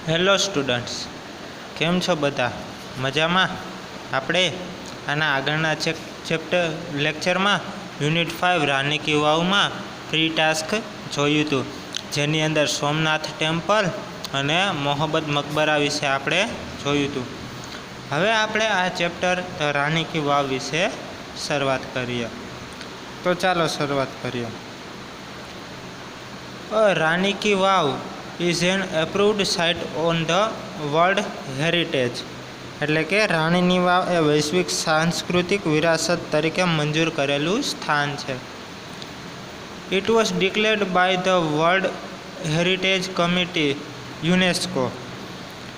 Hello students, કેમ છો બધા? મજામાં? આપણે આના આગળના ચેપ્ટર લેક્ચરમાં યુનિટ 5 રાની કી વાવમાં પ્રી ટાસ્ક જોયું હતું, જેની અંદર સોમનાથ ટેમ્પલ અને મોહબ્બત મકબરા વિશે આપણે જોયું હતું. હવે આપણે આ ચેપ્ટર રાની કી વાવ વિશે શરૂઆત કરીએ. તો ચાલો શરૂઆત કરીએ. રાની ki Vav is an approved site on the World Heritage, એટલે કે રાણીની વાવ એ વૈશ્વિક સાંસ્કૃતિક વિરાસત તરીકે મંજૂર કરેલું સ્થાન છે. It was declared by the World Heritage Committee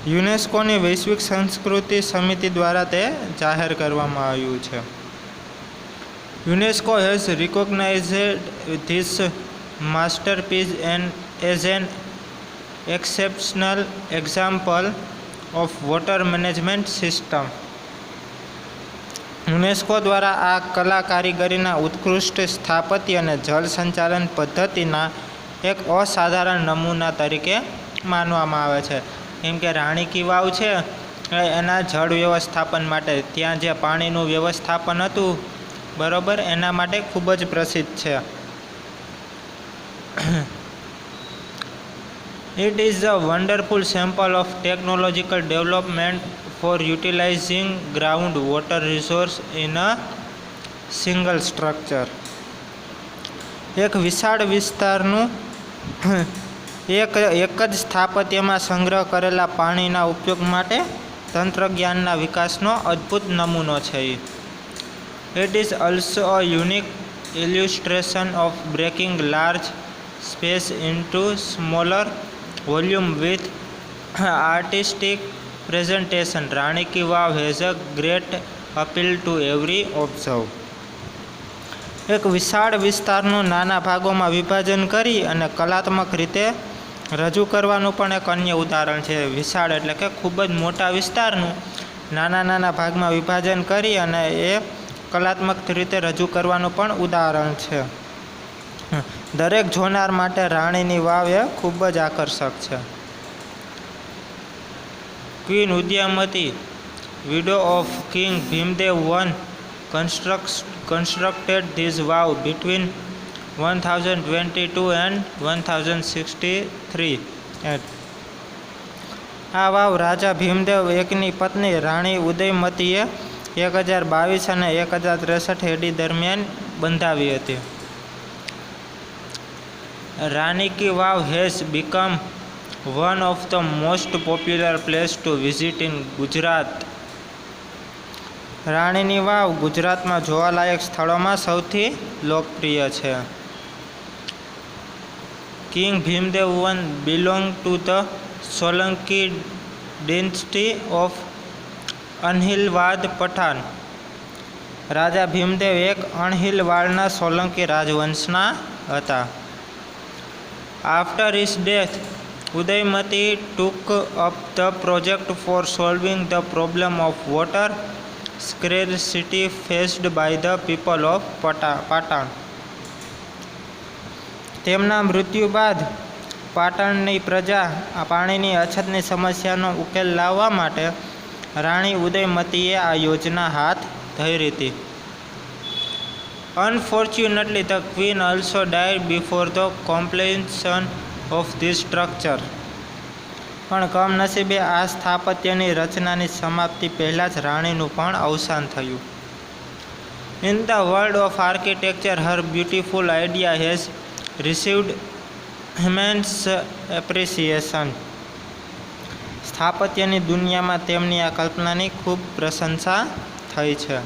યુનેસ્કોની વૈશ્વિક સંસ્કૃતિ સમિતિ દ્વારા તે જાહેર કરવામાં આવ્યું છે. UNESCO has recognized this masterpiece as an exceptional example of water management system. UNESCO દ્વારા આ કલા કારીગરીના ઉત્કૃષ્ટ સ્થાપત્ય અને જળ સંચાલન પદ્ધતિના એક અસાધારણ નમૂના તરીકે માનવામાં આવે છે. કેમ કે રાણી કી વાવ છે એના જળ વ્યવસ્થાપન માટે, ત્યાં જે પાણીનું વ્યવસ્થાપન હતું બરાબર, એના માટે ખૂબ જ પ્રસિદ્ધ છે. It is a wonderful sample of technological development for utilizing ground water resource in a single structure. એક વિશાળ વિસ્તારનું એક જ સ્થાપત્યમાં સંગ્રહ કરેલા પાણીના ઉપયોગ માટે તંત્રજ્ઞાનના વિકાસનો અદ્ભુત નમૂનો છે. It is also a unique illustration of breaking large space into smaller volume with artistic presentation. Rani Ki Vav has a great appeal to every observer. એક વિશાળ વિસ્તારનું નાના ભાગોમાં વિભાજન કરી અને કલાત્મક રીતે રજૂ કરવાનું પણ એક અન્ય ઉદાહરણ છે. વિશાળ એટલે કે ખૂબ જ મોટા વિસ્તારનું નાના ભાગમાં વિભાજન કરી અને એ કલાત્મક રીતે રજૂ કરવાનું પણ ઉદાહરણ છે. દરેક જોનાર માટે રાણીની વાવ એ ખૂબ જ આકર્ષક છે. Queen Udayamati, widow of King Bhimdev I, constructed this vow between 1022 and 1063. આ વાવ રાજા ભીમદેવ એકની પત્ની રાણી ઉદયમતીએ 1022 અને 1063 એડી દરમિયાન બંધાવી હતી. Rani Ki Vav has become one of the most popular places to visit in Gujarat. રાણીની વાવ ગુજરાતમાં જોવાલાયક સ્થળોમાં સૌથી લોકપ્રિય છે. King Bhimdev I belonged to the Solanki dynasty of Anhilwad Pathan. રાજા ભીમદેવ એક અણહિલવાડના સોલંકી રાજવંશના હતા. After his death, Udaymati took up the project for solving the problem of water scarcity faced by the people of Patan. તેમના મૃત્યુ બાદ પાટણની પ્રજા પાણીની અછતની સમસ્યાનો ઉકેલ લાવવા માટે રાણી ઉદયમતીએ આ યોજના હાથ ધરી હતી. Unfortunately, the queen also died before the completion of this structure. પણ કમનસીબે આ સ્થાપત્યની રચનાની સમાપ્તિ પહેલાં જ રાણીનું પણ અવસાન થયું. In the world of architecture, her beautiful idea has received immense appreciation. સ્થાપત્યની દુનિયામાં તેમની આ કલ્પનાની ખૂબ પ્રશંસા થઈ છે.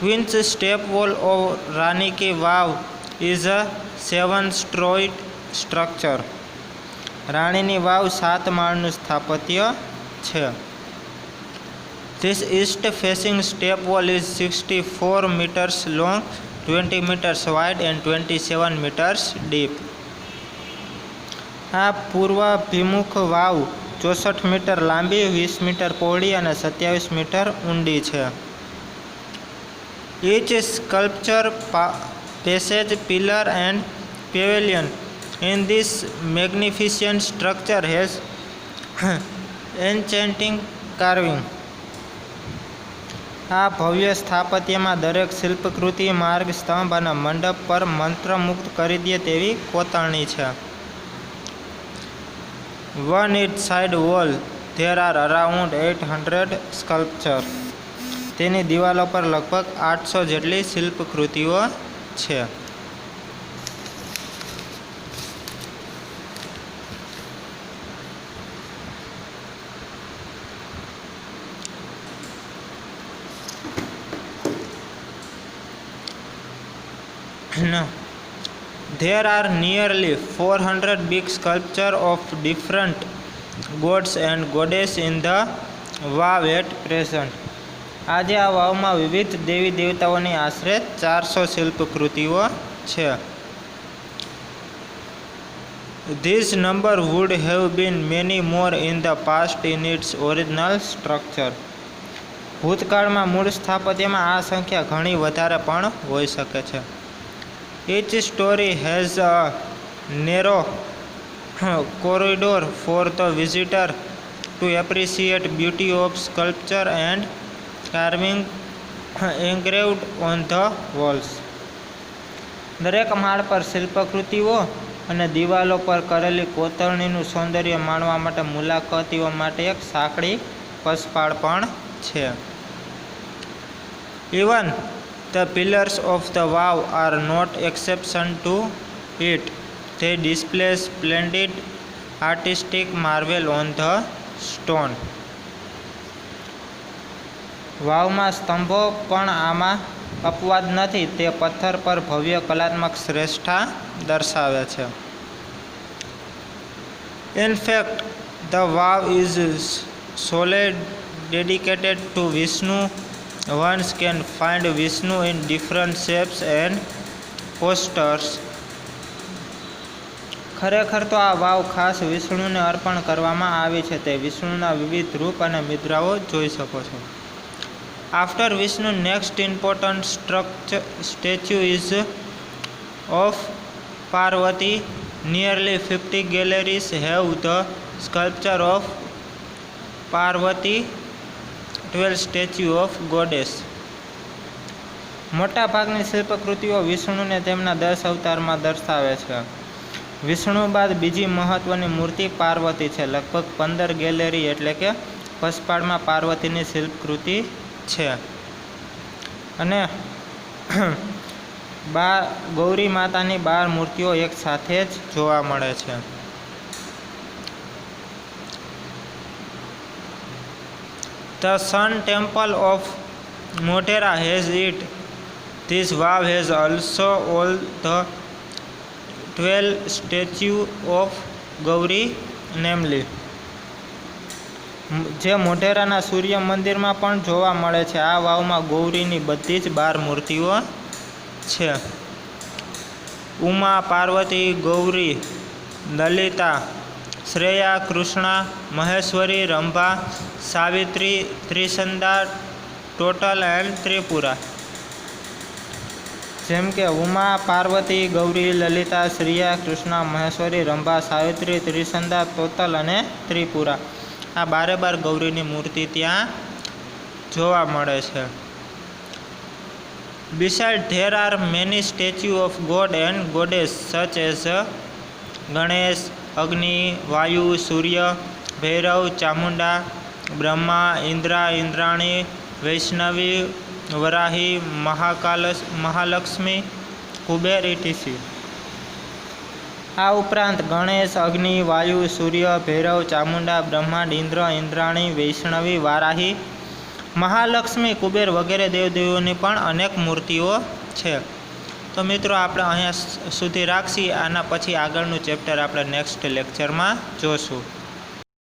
Queen's step wall of Rani Ki Vav is a 7-storied structure. રાણીની વાવ 7 માળનું સ્થાપત્ય છે. This east facing step wall is 64 meters long, 20 meters wide and 27 meters deep. આ પૂર્વાભિમુખ વાવ 64 મીટર લાંબી, 20 મીટર પહોળી અને 27 મીટર ઊંડી છે. Each sculpture, passage, pillar and pavilion In this magnificent structure has enchanting carving. આ ભવ્ય સ્થાપત્યમાં દરેક શિલ્પકૃતિ, માર્ગ, સ્તંભ અને મંડપ પર મંત્રમુગ્ધ કરી દે તેવી કોતરણી છે. One each side wall there are around 800 sculptures. તેની દિવાલો પર લગભગ 800 જેટલી શિલ્પકૃતિઓ છે. There are nearly 400 big sculptures of different gods and goddesses in the Vav at present. આજે આ વાવમાં વિવિધ દેવી દેવતાઓની આશરે 400 શિલ્પકૃતિઓ છે. This number would have been many more in the past in its original structure. ભૂતકાળમાં મૂળ સ્થાપત્યમાં આ સંખ્યા ઘણી વધારે પણ હોઈ શકે છે. Each story has a narrow corridor for the visitor to appreciate beauty of sculpture and carving engraved on the walls. દરેક માળ પર શિલ્પકૃતિઓ અને દિવાલો પર કરેલી કોતરણીનું સૌંદર્ય માણવા માટે મુલાકાતીઓ માટે એક સાંકડી પસપાળ પણ છે. Even the pillars of the wow are not exception to it. They display splendid artistic marvel on the stone. વાવમાં સ્તંભો પણ આમાં અપવાદ નથી. તે પથ્થર પર ભવ્ય કલાત્મક શ્રેષ્ઠતા દર્શાવે છે. In fact, the wow is solely dedicated to Vishnu. One can find Vishnu in different shapes and postures. ખરેખર તો આ વાવ ખાસ વિષ્ણુને અર્પણ કરવામાં આવી છે. તે વિષ્ણુના વિવિધ રૂપ અને મુદ્રાઓ જોઈ શકો છો. After Vishnu, next important statue is of Parvati. Nearly 50 galleries have the sculpture of Parvati, 12 statue of goddess. મોટા ભાગની શિલ્પકૃતિઓ વિષ્ણુને તેમના 10 અવતારમાં દર્શાવે છે. વિષ્ણુ બાદ બીજી મહત્વની મૂર્તિ પાર્વતી છે. લગભગ 15 ગેલેરી એટલે કે પસપાળમાં પાર્વતીની શિલ્પકૃતિ છે અને ગૌરી માતાની 12 મૂર્તિઓ એક સાથે જ જોવા મળે છે. The Sun Temple of Modhera has it. This wow has also all the 12 statues of Gauri, namely. જે મોઢેરાના સૂર્ય મંદિરમાં પણ જોવા મળે છે. આ વાવમાં ગૌરીની બધી જ 12 મૂર્તિઓ છે. ઉમા, પાર્વતી, ગૌરી, લલિતા, શ્રેયા, કૃષ્ણા, મહેશ્વરી, રંભા, સાવિત્રી, ત્રિસંદા, ટોટલ એન્ડ ત્રિપુરા. જેમ કે ઉમા, પાર્વતી, ગૌરી, લલિતા, શ્રેયા, કૃષ્ણા, મહેશ્વરી, રંભા, સાવિત્રી, ત્રિસંદા, ટોટલ અને ત્રિપુરા. આ 12 ગૌરીની મૂર્તિ ત્યાં જોવા મળે છે. Besides, there are many statues of god and goddess such as Ganesh, Agni, Vayu, Surya, Bhairav, Chamunda, Brahma, Indra, Indrani, Vaishnavi, Varahi, Mahalakshmi, Kuber, etc. આ ઉપરાંત ગણેશ, અગ્નિ, વાયુ, સૂર્ય, ભૈરવ, ચામુંડા, બ્રહ્માંડ, ઇન્દ્ર, ઇન્દ્રાણી, વૈષ્ણવી, વારાહી, મહાલક્ષ્મી, કુબેર વગેરે દેવદેવીઓની પણ અનેક મૂર્તિઓ છે. તો મિત્રો આપણે અહીંયા સુધી રાખીએ. આના પછી આગળનું ચેપ્ટર આપણે નેક્સ્ટ લેક્ચરમાં જોશું.